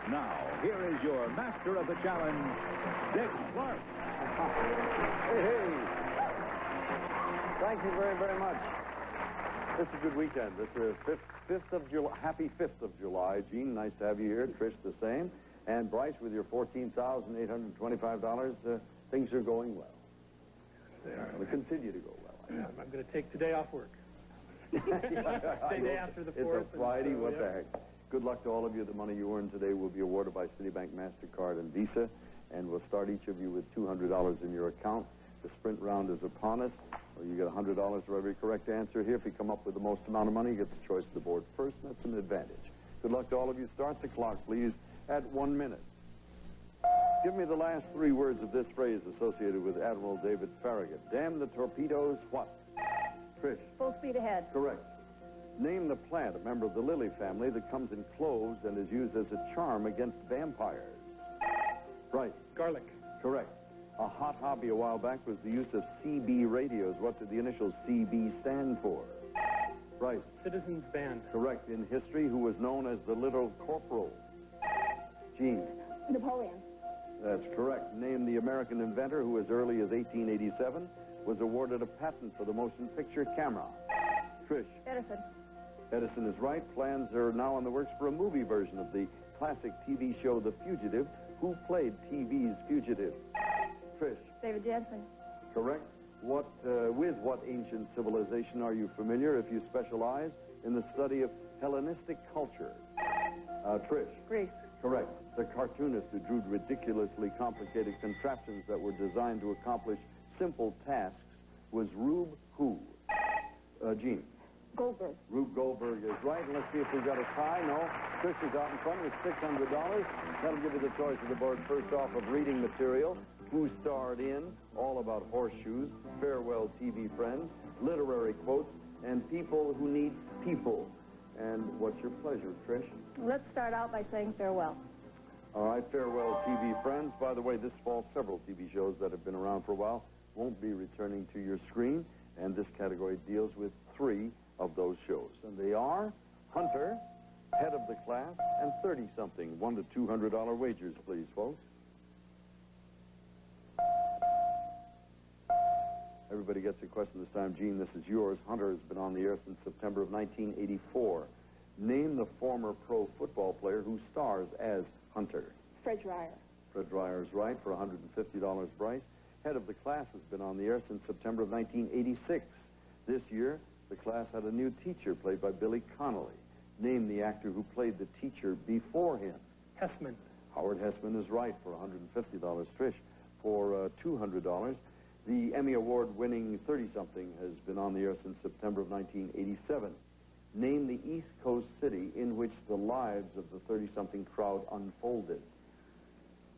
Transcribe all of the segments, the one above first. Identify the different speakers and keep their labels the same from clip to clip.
Speaker 1: Now, here is your master of the challenge, Dick Clark.
Speaker 2: Hey. Thank you very, very much. It's a good weekend. It's the 5th of July. Happy 5th of July. Jeanne, nice to have you here. Trish, the same. And Bryce, with your $14,825, things are going well. They are. They continue to go well.
Speaker 3: I'm going to take today off work. Day after the 4th.
Speaker 2: It's a Friday. What the heck? Good luck to all of you. The money you earn today will be awarded by Citibank, MasterCard, and Visa. And we'll start each of you with $200 in your account. The sprint round is upon us. You get $100 for every correct answer here. If you come up with the most amount of money, you get the choice of the board first, and that's an advantage. Good luck to all of you. Start the clock, please, at 1 minute. Give me the last 3 words of this phrase associated with Admiral David Farragut. Damn the torpedoes, what? Trish.
Speaker 4: Full speed ahead.
Speaker 2: Correct. Name the plant, a member of the lily family, that comes in cloves and is used as a charm against vampires. Right.
Speaker 3: Garlic.
Speaker 2: Correct. A hot hobby a while back was the use of CB radios. What did the initials CB stand for? Right.
Speaker 3: Citizens Band.
Speaker 2: Correct. In history, who was known as the Little Corporal? Jeanne.
Speaker 4: Napoleon.
Speaker 2: That's correct. Name the American inventor who, as early as 1887, was awarded a patent for the motion picture camera. Trish.
Speaker 4: Edison.
Speaker 2: Edison is right. Plans are now in the works for a movie version of the classic TV show The Fugitive. Who played TV's Fugitive? Trish.
Speaker 4: David Jensen.
Speaker 2: Correct. With what ancient civilization are you familiar if you specialize in the study of Hellenistic culture? Trish.
Speaker 4: Greece.
Speaker 2: Correct. The cartoonist who drew ridiculously complicated contraptions that were designed to accomplish simple tasks was Rube who? Jeanne.
Speaker 4: Goldberg.
Speaker 2: Rube Goldberg is right. And let's see if we've got a tie. No. Trish is out in front with $600. That'll give you the choice of the board first off of reading material. Who starred in, all about horseshoes, farewell TV friends, literary quotes, and people who need people. And what's your pleasure, Trish?
Speaker 4: Let's start out by saying farewell.
Speaker 2: All right, farewell TV friends. By the way, this fall, several TV shows that have been around for a while won't be returning to your screen, and this category deals with 3 of those shows. And they are Hunter, Head of the Class, and 30-something. $100 to $200 wagers, please, folks. Everybody gets a question this time. Jeanne, this is yours. Hunter has been on the air since September of 1984. Name the former pro football player who stars as Hunter.
Speaker 4: Fred Dreyer.
Speaker 2: Fred Dreyer is right for $150, Bryce. Head of the Class has been on the air since September of 1986. This year, the class had a new teacher played by Billy Connolly. Name the actor who played the teacher before him.
Speaker 3: Hessman.
Speaker 2: Howard Hessman is right for $150. Trish, for $200. The Emmy Award-winning 30-something has been on the air since September of 1987. Name the East Coast city in which the lives of the 30-something crowd unfolded.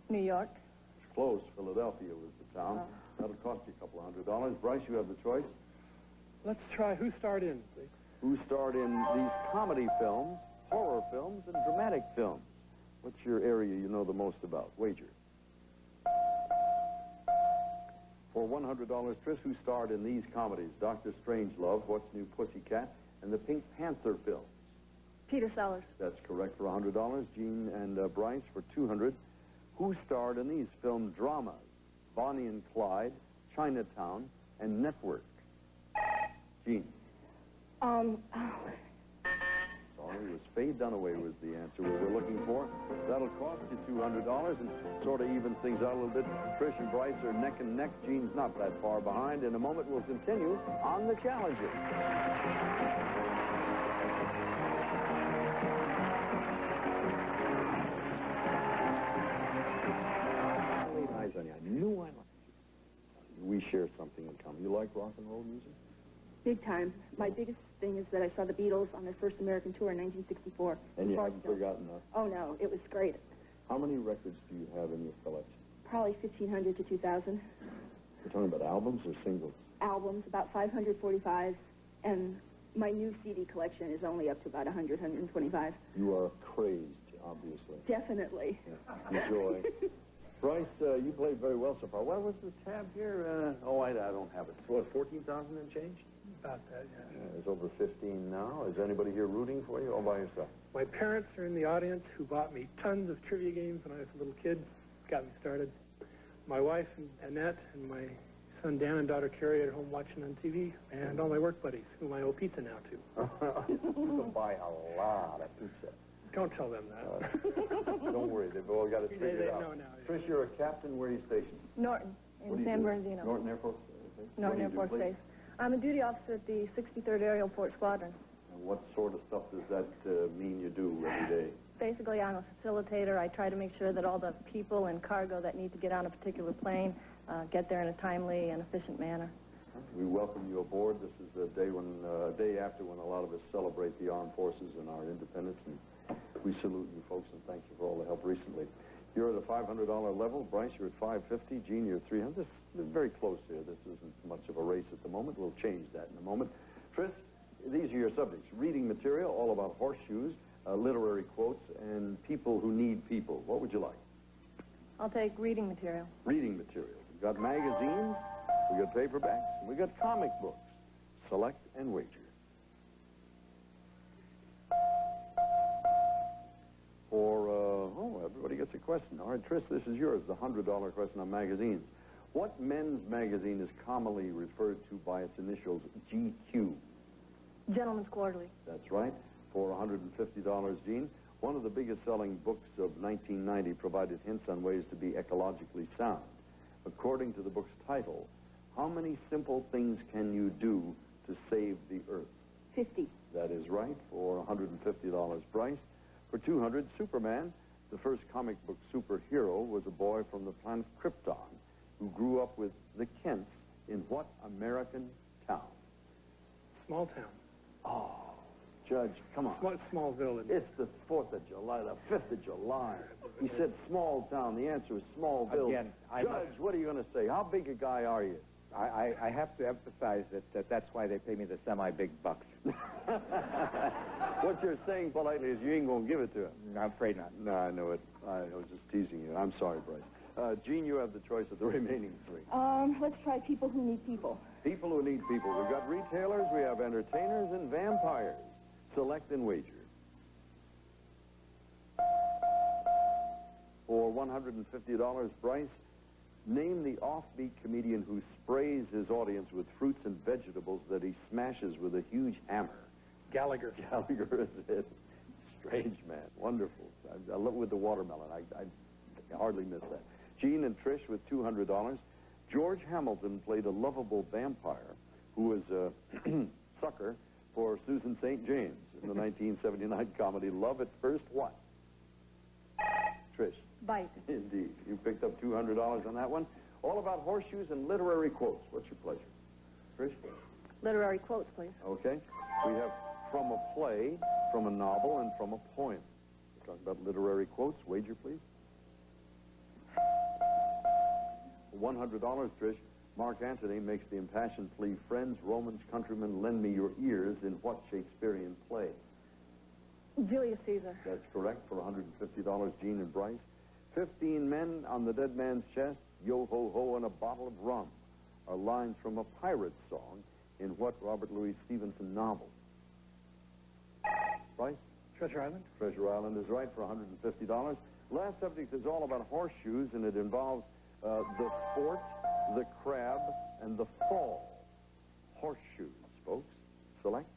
Speaker 4: New York.
Speaker 2: It's close. Philadelphia was the town.
Speaker 4: Oh.
Speaker 2: That'll cost you a couple $100. Bryce, you have the choice.
Speaker 3: Let's try who starred in, please.
Speaker 2: Who starred in these comedy films, horror films, and dramatic films? What's your area you know the most about? Wager. For $100, Trish, who starred in these comedies? Dr. Strangelove, What's New Pussycat, and the Pink Panther films.
Speaker 4: Peter Sellers.
Speaker 2: That's correct for $100. Jeanne and Bryce for $200. Who starred in these film dramas? Bonnie and Clyde, Chinatown, and Network. Jeanne. Sorry, it was Faye Dunaway was the answer we were looking for. That'll cost you $200 and sort of evens things out a little bit. Trish and Bryce are neck and neck. Jeanne's not that far behind. In a moment, we'll continue on the challenges. I laid eyes on you. I knew I liked you. We share something in common. You like rock and roll music?
Speaker 4: Big time. My biggest thing is that I saw the Beatles on their first American tour in 1964.
Speaker 2: And you haven't forgotten that?
Speaker 4: Oh, no. It was great.
Speaker 2: How many records do you have in your collection?
Speaker 4: Probably 1,500 to 2,000.
Speaker 2: You're talking about albums or singles?
Speaker 4: Albums, about 545. And my new CD collection is only up to about 100, 125.
Speaker 2: You are crazed, obviously.
Speaker 4: Definitely.
Speaker 2: Yeah. Enjoy. Bryce, you played very well so far. What was the tab here? I don't have it. So what, 14,000 and change?
Speaker 3: About that, yeah.
Speaker 2: There's over 15 now. Is anybody here rooting for you all by yourself?
Speaker 3: My parents are in the audience who bought me tons of trivia games when I was a little kid. Got me started. My wife, Annette, and my son Dan and daughter Carrie are at home watching on TV, and all my work buddies, whom I owe pizza now to.
Speaker 2: You can buy a lot of pizza.
Speaker 3: Don't tell them that.
Speaker 2: Don't worry, they've all got it figured
Speaker 3: They
Speaker 2: out.
Speaker 3: know now.
Speaker 2: Trish, you're a captain. Where are you stationed?
Speaker 5: Norton,
Speaker 2: What do
Speaker 5: in
Speaker 2: you
Speaker 5: San
Speaker 2: do?
Speaker 5: Bernardino.
Speaker 2: Norton Air Force?
Speaker 5: Norton Air Force Base. I'm a duty officer at the 63rd Aerial Port Squadron.
Speaker 2: And what sort of stuff does that mean you do every day?
Speaker 5: Basically, I'm a facilitator. I try to make sure that all the people and cargo that need to get on a particular plane get there in a timely and efficient manner.
Speaker 2: We welcome you aboard. This is a day after when a lot of us celebrate the armed forces and our independence, and we salute you folks and thank you for all the help recently. You're at a $500 level. Bryce, you're at $550. Jeanne, you're at $300. This is very close here. This isn't much of a race at the moment. We'll change that in a moment. Trish, these are your subjects. Reading material, all about horseshoes, literary quotes, and people who need people. What would you like?
Speaker 5: I'll take reading material.
Speaker 2: Reading material. We've got magazines, we've got paperbacks, and we've got comic books. Select and wager. Everybody gets a question. All right, Trish, this is yours, the $100 question on magazines. What men's magazine is commonly referred to by its initials GQ?
Speaker 5: Gentleman's Quarterly.
Speaker 2: That's right, for $150, Jeanne. One of the biggest selling books of 1990 provided hints on ways to be ecologically sound. According to the book's title, how many simple things can you do to save the earth?
Speaker 4: 50.
Speaker 2: That is right, for $150, Bryce. For $200, Superman, the first comic book superhero, was a boy from the planet Krypton who grew up with the Kents in what American town?
Speaker 3: Small town.
Speaker 2: Oh, Judge, come on.
Speaker 3: Smallville.
Speaker 2: It's the 4th of July, the 5th of July. He said small town. The answer is Smallville.
Speaker 6: Again,
Speaker 2: Judge, what are you going to say? How big a guy are you?
Speaker 6: I have to emphasize that that's why they pay me the semi-big bucks.
Speaker 2: What you're saying politely is you ain't going to give it to him.
Speaker 6: I'm afraid not.
Speaker 2: No, I know it. I was just teasing you. I'm sorry, Bryce. Jeanne, you have the choice of the remaining three.
Speaker 4: Let's try people who need people.
Speaker 2: People who need people. We've got retailers, we have entertainers, and vampires. Select and wager. For $150, Bryce, name the offbeat comedian who sprays his audience with fruits and vegetables that he smashes with a huge hammer.
Speaker 3: Gallagher.
Speaker 2: Gallagher is it. Strange man. Wonderful. I love with the watermelon. I hardly miss that. Jeanne and Trish with $200. George Hamilton played a lovable vampire who was a sucker for Susan St. James in the 1979 comedy Love at First What? Trish.
Speaker 5: Bite.
Speaker 2: Indeed. You picked up $200 on that one. All about horseshoes and literary quotes. What's your pleasure? Trish?
Speaker 5: Literary quotes, please.
Speaker 2: Okay. We have from a play, from a novel, and from a poem. We're talking about literary quotes. Wager, please. $100, Trish. Mark Antony makes the impassioned plea, friends, Romans, countrymen, lend me your ears in what Shakespearean play?
Speaker 5: Julius Caesar.
Speaker 2: That's correct, for $150, Jeanne and Bryce. 15 men on the dead man's chest, yo-ho-ho, and a bottle of rum are lines from a pirate song in what Robert Louis Stevenson novel? Bryce?
Speaker 3: Treasure Island.
Speaker 2: Treasure Island is right, for $150. Last subject is all about horseshoes, and it involves the sport, the crab, and the fall. Horseshoes, folks. Select.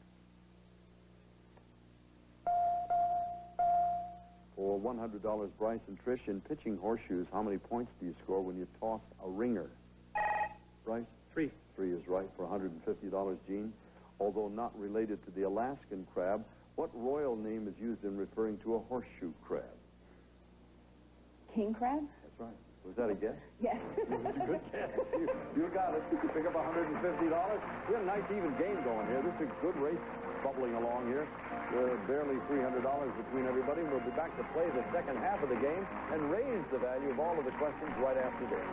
Speaker 2: For $100, Bryce and Trish, in pitching horseshoes, how many points do you score when you toss a ringer? Bryce?
Speaker 3: 3.
Speaker 2: 3 is right, for $150, Jeanne. Although not related to the Alaskan crab, what royal name is used in referring to a horseshoe crab?
Speaker 4: King crab?
Speaker 2: That's right. Was that a guess?
Speaker 4: Yes.
Speaker 2: Good guess. You got it. Pick up $150. We have a nice even game going here. This is a good race bubbling along here. Barely $300 between everybody. We'll be back to play the second half of the game and raise the value of all of the questions right after this.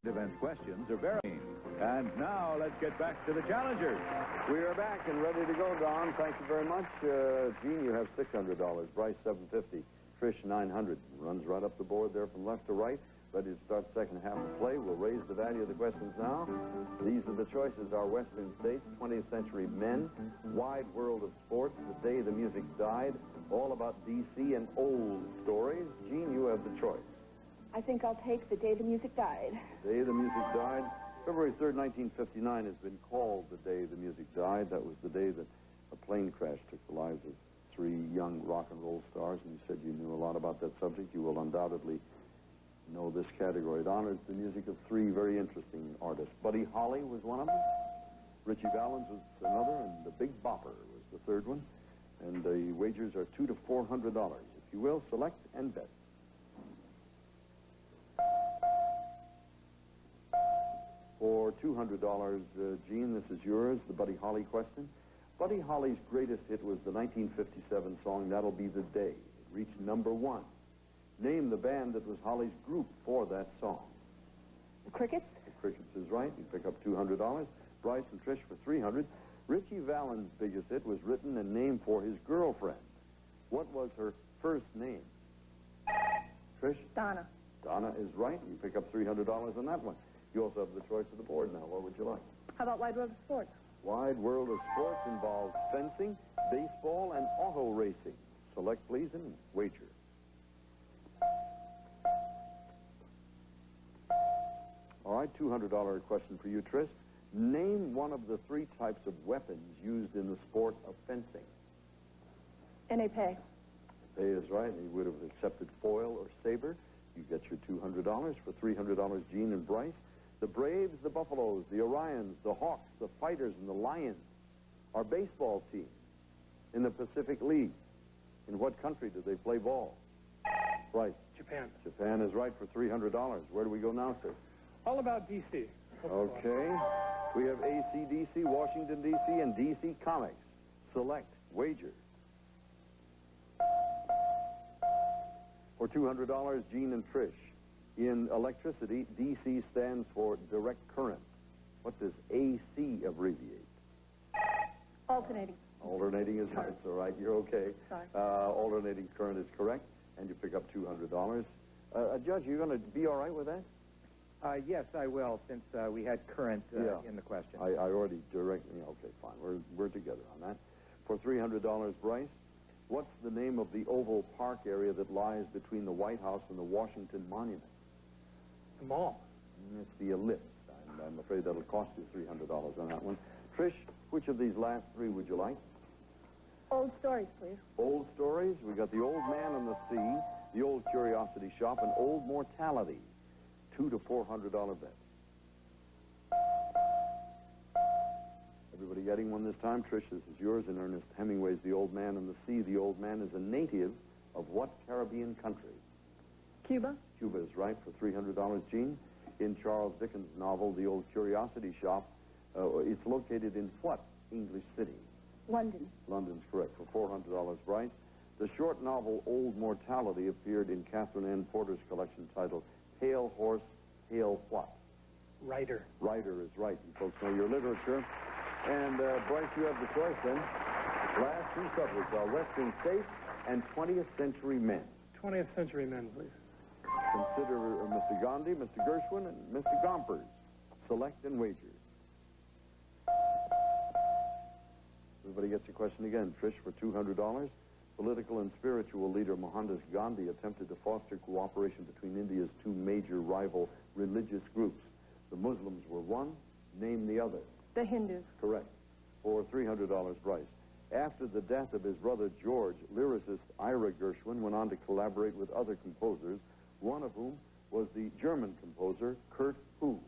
Speaker 1: Event questions are very And now let's get back to the challengers.
Speaker 2: We are back and ready to go, Don. Thank you very much. Jeanne, you have $600. Bryce, $750. Trish, $900. Runs right up the board there from left to right. Ready to start the second half of play. We'll raise the value of the questions now. These are the choices. Our Western States, 20th Century Men, Wide World of Sports, The Day the Music Died, All About D.C., and Old Stories. Jeanne, you have the choice.
Speaker 4: I think I'll take The Day the Music Died.
Speaker 2: The Day the Music Died. February 3rd, 1959 has been called the day the music died. That was the day that a plane crash took the lives of 3 young rock and roll stars, and you said you knew a lot about that subject. You will undoubtedly know this category. It honors the music of 3 very interesting artists. Buddy Holly was one of them. Richie Valens was another, and the Big Bopper was the third one. And the wagers are $200 to $400. If you will, select and bet. For $200, Jeanne, this is yours, the Buddy Holly question. Buddy Holly's greatest hit was the 1957 song, That'll Be the Day. It reached #1. Name the band that was Holly's group for that song.
Speaker 4: The Crickets?
Speaker 2: The Crickets is right. You pick up $200. Bryce and Trish for $300. Richie Valens' biggest hit was written and named for his girlfriend. What was her first name? Trish?
Speaker 5: Donna.
Speaker 2: Donna is right. You pick up $300 on that one. You also have the choice of the board now. What would you like?
Speaker 5: How about Wide World of Sports?
Speaker 2: Wide World of Sports involves fencing, baseball, and auto racing. Select, please, and wager. All right, $200 question for you, Trish. Name one of the 3 types of weapons used in the sport of fencing.
Speaker 5: N.A.
Speaker 2: Pay is right. You would have accepted foil or saber. You get your $200. For $300, Jeanne and Bryce. The Braves, the Buffaloes, the Orions, the Hawks, the Fighters, and the Lions are baseball teams in the Pacific League. In what country do they play ball? Bryce.
Speaker 3: Japan.
Speaker 2: Japan is right for $300. Where do we go now, sir?
Speaker 3: All About D.C.
Speaker 2: Okay. We have AC/DC, Washington, D.C., and D.C. Comics. Select. Wager. For $200, Jeanne and Trish. In electricity, DC stands for direct current. What does AC abbreviate?
Speaker 5: Alternating.
Speaker 2: Alternating is right. It's all right. You're okay.
Speaker 5: Sorry.
Speaker 2: Alternating current is correct, and you pick up $200. Judge, you're going to be all right with that?
Speaker 6: Yes, I will, since we had current in the question.
Speaker 2: I already directly. Okay, fine. We're together on that. For $300, Bryce. What's the name of the Oval Park area that lies between the White House and the Washington Monument?
Speaker 3: The Mall.
Speaker 2: It's the Ellipse. I'm afraid that'll cost you $300 on that one. Trish, which of these last 3 would you like?
Speaker 5: Old Stories, please.
Speaker 2: Old Stories. We got The Old Man and the Sea, The Old Curiosity Shop, and Old Mortality. $200 to $400 bet. Everybody getting one this time? Trish, this is yours. In Ernest Hemingway's The Old Man and the Sea, the old man is a native of what Caribbean country?
Speaker 5: Cuba.
Speaker 2: Cuba is right for $300, Jeanne. In Charles Dickens' novel, The Old Curiosity Shop, it's located in what English city?
Speaker 4: London.
Speaker 2: London's correct for $400, Bryce. The short novel Old Mortality appeared in Catherine Ann Porter's collection titled Pale Horse, Pale What?
Speaker 3: Rider.
Speaker 2: Rider is right. You folks know your literature. And, Bryce, you have the choice then. Last 2 subjects are Western States and 20th Century Men.
Speaker 3: 20th Century Men, please.
Speaker 2: Consider Mr. Gandhi, Mr. Gershwin, and Mr. Gompers. Select and wager. Everybody gets a question again. Trish, for $200. Political and spiritual leader Mohandas Gandhi attempted to foster cooperation between India's 2 major rival religious groups. The Muslims were one. Name the other.
Speaker 5: The Hindus.
Speaker 2: Correct. For $300, Bryce. After the death of his brother George, lyricist Ira Gershwin went on to collaborate with other composers, one of whom was the German composer Kurt who?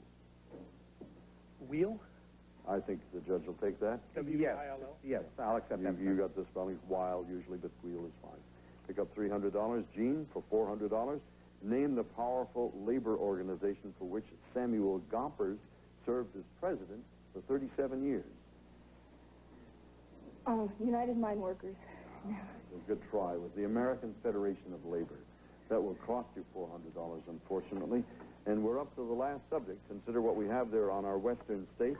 Speaker 3: Wheel?
Speaker 2: I think the judge will take that.
Speaker 3: W-I-L-L?
Speaker 6: Yes, I'll accept that.
Speaker 2: You got the spelling wild usually, but wheel is fine. Pick up $300. Jeanne, for $400. Name the powerful labor organization for which Samuel Gompers served as president for 37 years.
Speaker 4: Oh, United Mine Workers.
Speaker 2: A good try. With the American Federation of Labor. That will cost you $400, unfortunately. And we're up to the last subject. Consider what we have there on our western states.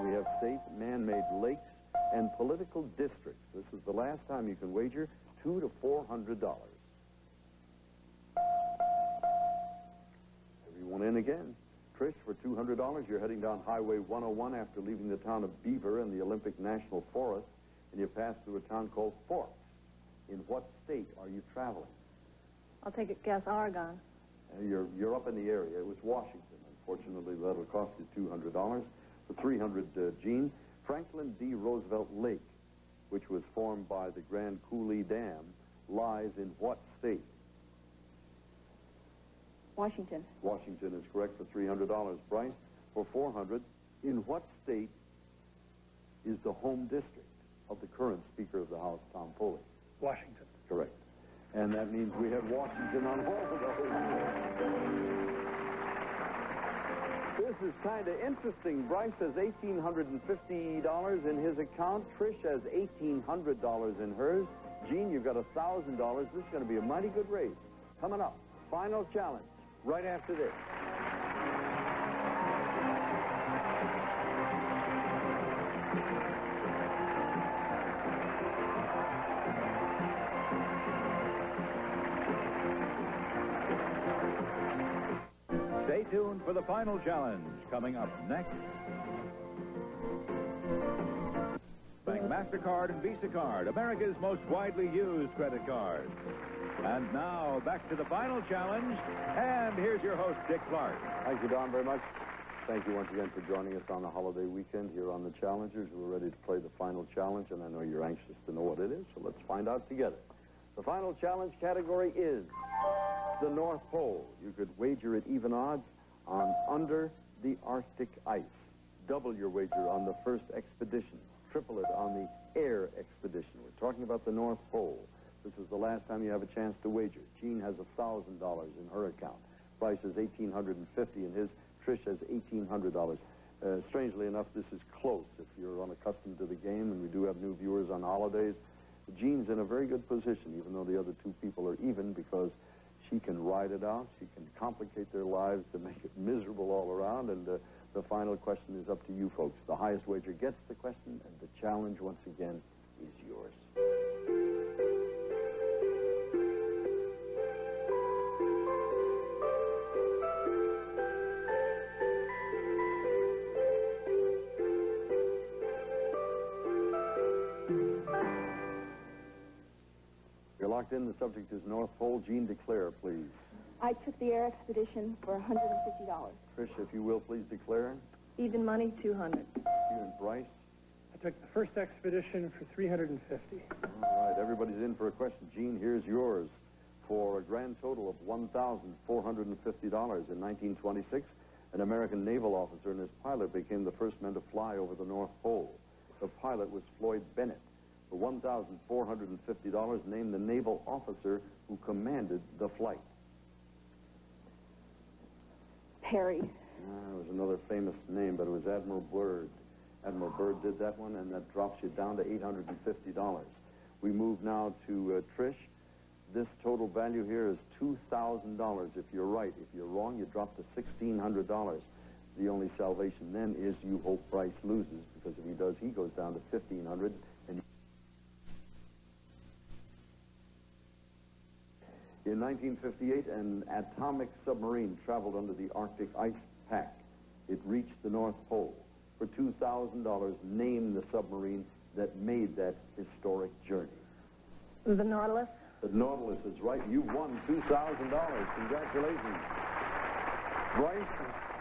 Speaker 2: We have state, man-made lakes, and political districts. This is the last time you can wager $200 to $400. Everyone in again. Trish, for $200, you're heading down Highway 101 after leaving the town of Beaver in the Olympic National Forest, and you pass through a town called Forks. In what state are you traveling?
Speaker 5: I'll take a guess, Oregon.
Speaker 2: You're up in the area. It was Washington. Unfortunately, that'll cost you $200. For $300, Jeanne, Franklin D. Roosevelt Lake, which was formed by the Grand Coulee Dam, lies in what state?
Speaker 4: Washington.
Speaker 2: Washington is correct for $300. Bryce, for $400, in what state is the home district of the current Speaker of the House, Tom Foley?
Speaker 3: Washington.
Speaker 2: Correct. And that means we have Washington on all of those. This is kind of interesting. Bryce has $1,850 in his account. Trish has $1,800 in hers. Jeanne, you've got $1,000. This is going to be a mighty good race. Coming up, final challenge, right after this.
Speaker 1: Stay tuned for the final challenge coming up next. Bank MasterCard and Visa Card, America's most widely used credit card. And now, back to the final challenge. And here's your host, Dick Clark.
Speaker 2: Thank you, Don, very much. Thank you once again for joining us on the holiday weekend here on the Challengers. We're ready to play the final challenge, and I know you're anxious to know what it is, so let's find out together. The final challenge category is the North Pole. You could wager at even odds on under the Arctic ice. Double your wager on the first expedition. Triple it on the air expedition. We're talking about the North Pole. This is the last time you have a chance to wager. Jeanne has $1,000 in her account. Bryce has $1,850 in his. Trish has $1,800. Strangely enough, this is close if you're unaccustomed to the game, and we do have new viewers on holidays. Jeanne's in a very good position, even though the other two people are even, because she can ride it out. She can complicate their lives to make it miserable all around, and the final question is up to you folks. The highest wager gets the question, and the challenge, once again, is yours. You're locked in. The subject is North Pole. Jeanne, declare, please.
Speaker 4: I took the air expedition for $150.
Speaker 2: Trish, if you will, please declare.
Speaker 5: Even money, $200.
Speaker 2: You and Bryce.
Speaker 3: I took the first expedition for $350.
Speaker 2: All right, everybody's in for a question. Jeanne, here's yours. For a grand total of $1,450 in 1926, an American naval officer and his pilot became the first men to fly over the North Pole. The pilot was Floyd Bennett. For $1,450, named the naval officer who commanded the flight.
Speaker 4: Perry.
Speaker 2: It was another famous name, but it was Admiral Byrd. Admiral Byrd did that one, and that drops you down to $850. We move now to Trish. This total value here is $2,000 if you're right. If you're wrong, you drop to $1,600. The only salvation then is you hope Bryce loses, because if he does, he goes down to $1,500. And in 1958, an atomic submarine traveled under the Arctic ice pack. It reached the North Pole. For $2,000, name the submarine that made that historic journey.
Speaker 5: The Nautilus.
Speaker 2: The Nautilus is right. You won $2,000. Congratulations. Bryce,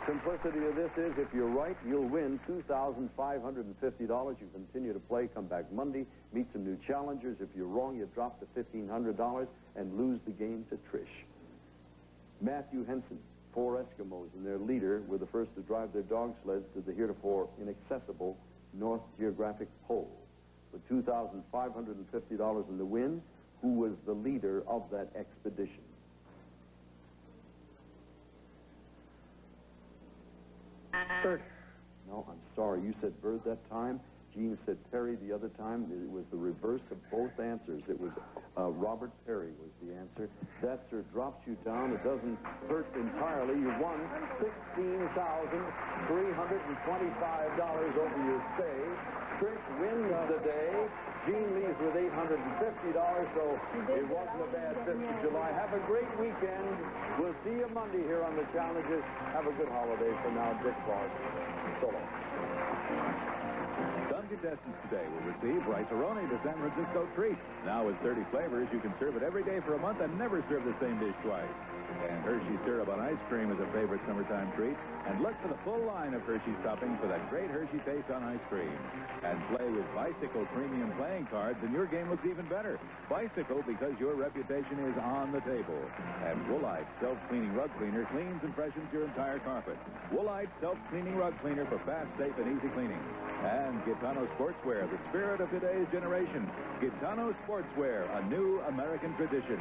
Speaker 2: simplicity of this is if you're right, you'll win $2,550. You continue to play. Come back Monday. Meet some new challengers. If you're wrong, you drop to $1,500 and lose the game to Trish. Matthew Henson, 4 Eskimos and their leader were the first to drive their dog sleds to the heretofore inaccessible North Geographic Pole. With $2,550 in the win, who was the leader of that expedition?
Speaker 3: Byrd.
Speaker 2: No, I'm sorry. You said Byrd that time. Jeanne said Perry the other time. It was the reverse of both answers. It was Robert Perry was the answer. That, sir, drops you down. It doesn't hurt entirely. You won $16,325 over your stay. Trish wins the day. Jeanne leaves with $850, so it wasn't a bad 5th of July. Have a great weekend. We'll see you Monday here on the Challenges. Have a good holiday. For now, Dick Clark. So long.
Speaker 1: Some contestants today will receive Bryce the San Francisco treat. Now with 30 flavors, you can serve it every day for a month and never serve the same dish twice. And Hershey's syrup on ice cream is a favorite summertime treat. And look for the full line of Hershey's toppings for that great Hershey taste on ice cream. And play with Bicycle premium playing cards, and your game looks even better. Bicycle, because your reputation is on the table. And Woolite self-cleaning rug cleaner cleans and freshens your entire carpet. Woolite self-cleaning rug cleaner for fast, safe, and easy cleaning. And Gitano Sportswear, the spirit of today's generation. Gitano Sportswear, a new American tradition.